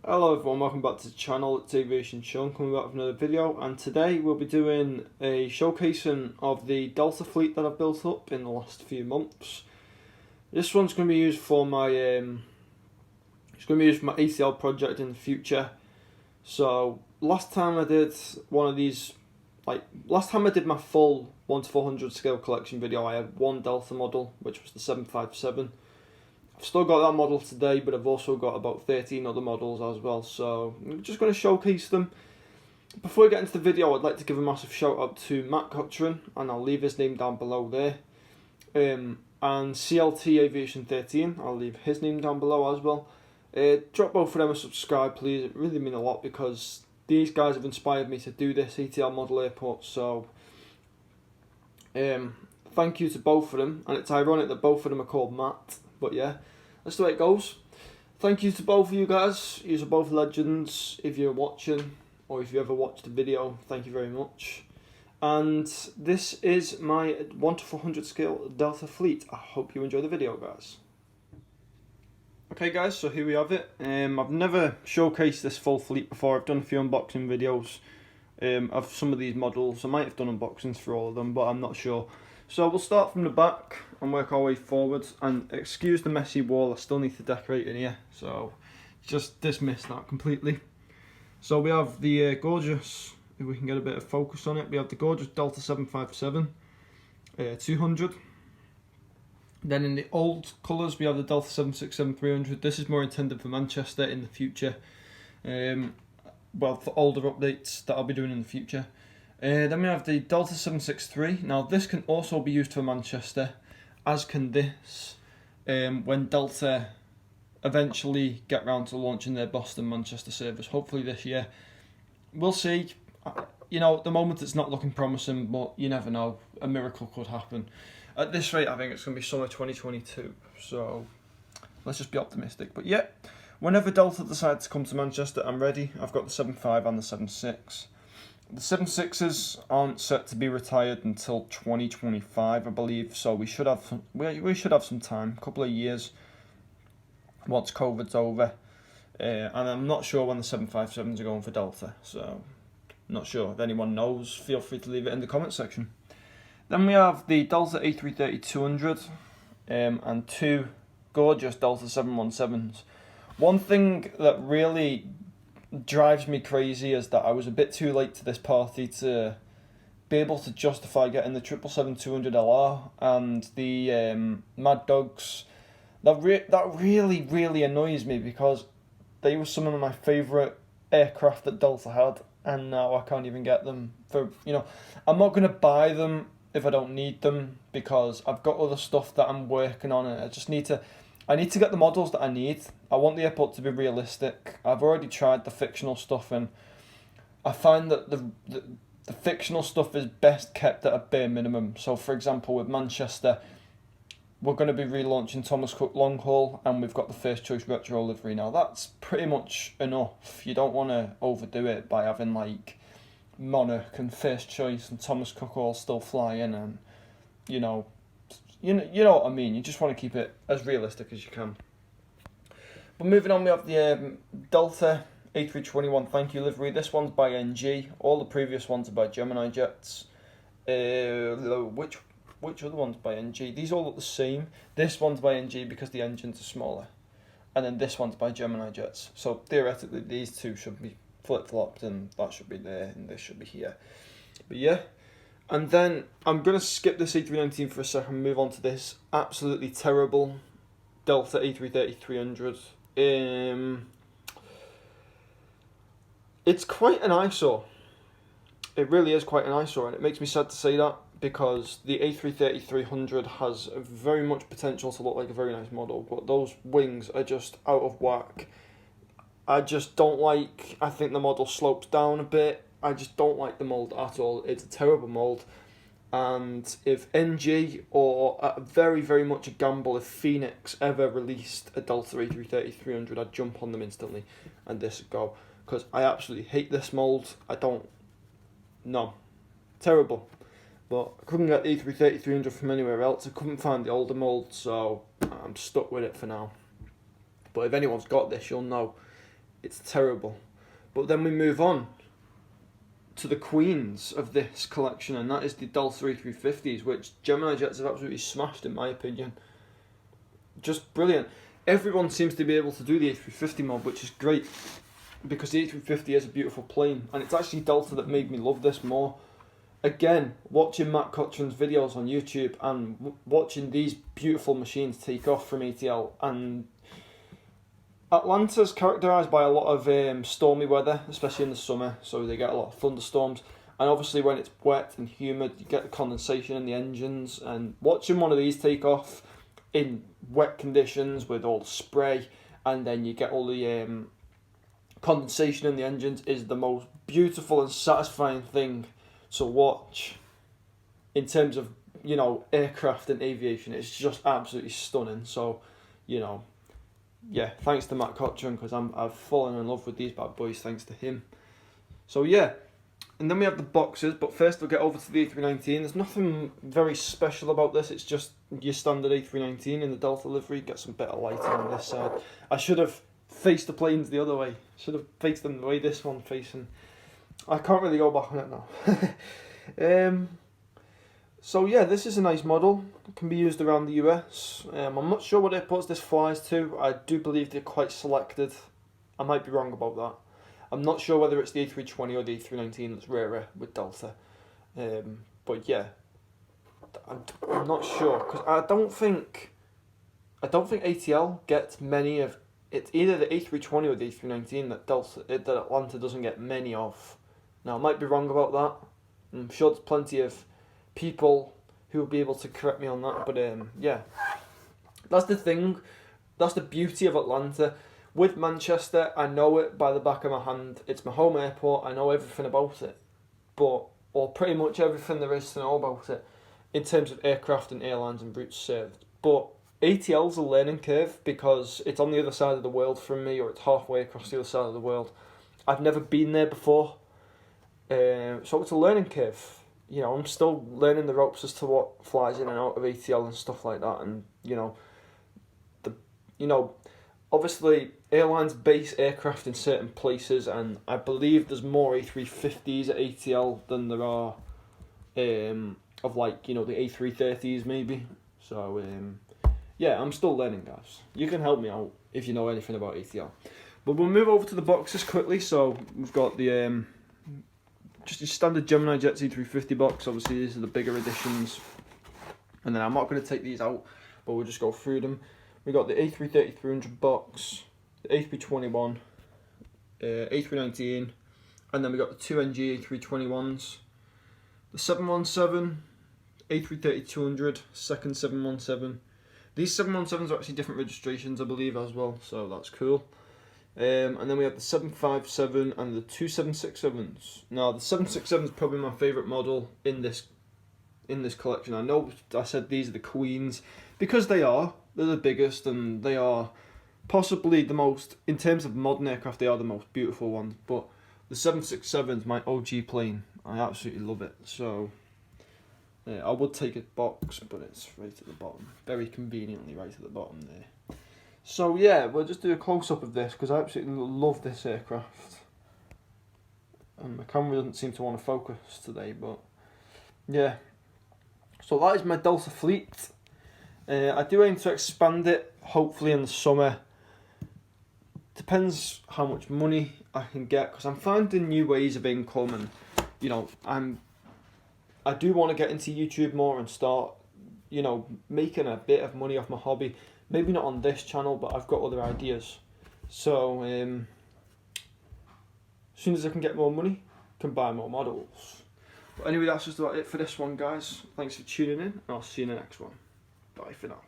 Hello everyone, welcome back to the channel. It's Aviation Sean coming back with another video, and today we'll be doing a showcasing of the Delta fleet that I've built up in the last few months. This one's going to be used for my ACL project in the future. So last time I did one of these, last time I did my full 1 to 400 scale collection video, I had one Delta model, which was the 757. I've still got that model today, but I've also got about 13 other models as well, so I'm just going to showcase them. Before we get into the video, I'd like to give a massive shout out to Matt Cotran, and I'll leave his name down below there. And CLT Aviation 13, I'll leave his name down below as well. Drop both of them a subscribe please, it really means a lot because these guys have inspired me to do this ATL model airport, so thank you to both of them, and it's ironic that both of them are called Matt. But yeah, that's the way it goes. Thank you to both of you guys. You are both legends. If you're watching, or if you ever watched the video, thank you very much. And this is my 1 to 400 scale Delta fleet. I hope you enjoy the video, guys. Okay guys, so here we have it. I've never showcased this full fleet before. I've done a few unboxing videos of some of these models. I might have done unboxings for all of them, but I'm not sure. So we'll start from the back and work our way forward, and excuse the messy wall, I still need to decorate in here, so just dismiss that completely. So we have the gorgeous, if we can get a bit of focus on it, we have the gorgeous Delta 757 200. Then in the old colours we have the Delta 767 300. This is more intended for Manchester in the future, well, for older updates that I'll be doing in the future. Then we have the Delta 763. Now this can also be used for Manchester, as can this, when Delta eventually get round to launching their Boston-Manchester service, hopefully this year. We'll see. You know, at the moment it's not looking promising, but you never know, a miracle could happen. At this rate I think it's going to be summer 2022, so let's just be optimistic. But yeah, whenever Delta decides to come to Manchester, I'm ready. I've got the 75 and the 76. The 76s aren't set to be retired until 2025, I believe, so we should have some time, a couple of years, once COVID's over. And I'm not sure when the 757s are going for Delta, so not sure. If anyone knows, feel free to leave it in the comment section. Then we have the Delta A330-200 and two gorgeous Delta 717s. One thing that really drives me crazy is that I was a bit too late to this party to be able to justify getting the 777-200LR and the Mad Dogs. That really annoys me because they were some of my favourite aircraft that Delta had, and now I can't even get them. For, you know, I'm not going to buy them if I don't need them because I've got other stuff that I'm working on, and I need to get the models that I need. I want the airport to be realistic. I've already tried the fictional stuff, and I find that the fictional stuff is best kept at a bare minimum. So for example, with Manchester, we're going to be relaunching Thomas Cook long haul, and we've got the first choice retro livery. Now that's pretty much enough. You don't want to overdo it by having like Monarch and first choice and Thomas Cook all still flying, and you know what I mean. You just want to keep it as realistic as you can. But moving on, we have the Delta A321 thank you livery. This one's by NG. All the previous ones are by Gemini Jets. Which other one's by NG? These all look the same. This one's by NG because the engines are smaller, and then this one's by Gemini Jets. So theoretically, these two should be flip-flopped, and that should be there, and this should be here. But yeah. And then I'm going to skip this A319 for a second and move on to this absolutely terrible Delta A330-300. It's quite an eyesore. It really is quite an eyesore, and it makes me sad to say that because the A330-300 has very much potential to look like a very nice model, but those wings are just out of whack. I just don't like, I think the model slopes down a bit. I just don't like the mould at all. It's a terrible mould. And if NG, or at very much a gamble, if Phoenix ever released a Delta A330-300, I'd jump on them instantly and this would go. Because I absolutely hate this mould. No. Terrible. But I couldn't get the A330-300 from anywhere else. I couldn't find the older mould, so I'm stuck with it for now. But if anyone's got this, you'll know It's terrible. But then we move on to the queens of this collection, and that is the Delta A350s, which Gemini Jets have absolutely smashed in my opinion. Just brilliant. Everyone seems to be able to do the A350 mod, which is great, because the A350 is a beautiful plane, and it's actually Delta that made me love this more. Again, watching Matt Cochran's videos on YouTube and watching these beautiful machines take off from ATL, and Atlanta's characterised by a lot of stormy weather, especially in the summer, so they get a lot of thunderstorms, and obviously when it's wet and humid you get the condensation in the engines, and watching one of these take off in wet conditions with all the spray, and then you get all the condensation in the engines, is the most beautiful and satisfying thing to watch in terms of, you know, aircraft and aviation. It's just absolutely stunning. So, you know, yeah, thanks to Matt Cochran, because I've fallen in love with these bad boys thanks to him. So yeah, and then we have the boxes, but first we'll get over to the A319. There's nothing very special about this, it's just your standard A319 in the Delta livery. Get some better lighting on this side. I should have faced the planes the other way. Should have faced them the way this one facing. I can't really go back on it now. So yeah, this is a nice model. It can be used around the US. I'm not sure what airports this flies to. I do believe they're quite selected. I might be wrong about that. I'm not sure whether it's the A320 or the A319 that's rarer with Delta. But yeah, I'm not sure, because I don't think ATL gets many of. It's either the A320 or the A319 that Atlanta doesn't get many of. Now, I might be wrong about that. I'm sure there's plenty of people who will be able to correct me on that. But yeah, that's the thing. That's the beauty of Atlanta. With Manchester, I know it by the back of my hand. It's my home airport. I know everything about it. Or pretty much everything there is to know about it in terms of aircraft and airlines and routes served. But ATL's a learning curve, because it's on the other side of the world from me, or it's halfway across the other side of the world. I've never been there before. So it's a learning curve. You know, I'm still learning the ropes as to what flies in and out of ATL and stuff like that. And obviously airlines base aircraft in certain places, and I believe there's more A350s at ATL than there are of, like, you know, the A330s maybe. So yeah, I'm still learning, guys. You can help me out if you know anything about ATL. But we'll move over to the boxes quickly. So we've got the just your standard Gemini Jets A350 box. Obviously these are the bigger editions, and then I'm not going to take these out, but we'll just go through them. We got the A330-300 box, the A321, A319, and then we got the 2NG A321s, the 717, A330-200, second 717. These 717s are actually different registrations, I believe, as well, so that's cool. And then we have the 757 and the 2767s. Now, the 767 is probably my favourite model in this collection. I know I said these are the queens, because they are. They're the biggest, and they are possibly the most, in terms of modern aircraft, they are the most beautiful ones. But the 767 is my OG plane. I absolutely love it. So yeah, I would take a box, but it's right at the bottom. Very conveniently right at the bottom there. So yeah, we'll just do a close-up of this, because I absolutely love this aircraft. And the camera doesn't seem to want to focus today, but yeah. So that is my Delta fleet. I do aim to expand it, hopefully in the summer. Depends how much money I can get, because I'm finding new ways of income, and you know, I do want to get into YouTube more and start, you know, making a bit of money off my hobby. Maybe not on this channel, but I've got other ideas. So as soon as I can get more money, I can buy more models. But anyway, that's just about it for this one, guys. Thanks for tuning in, and I'll see you in the next one. Bye for now.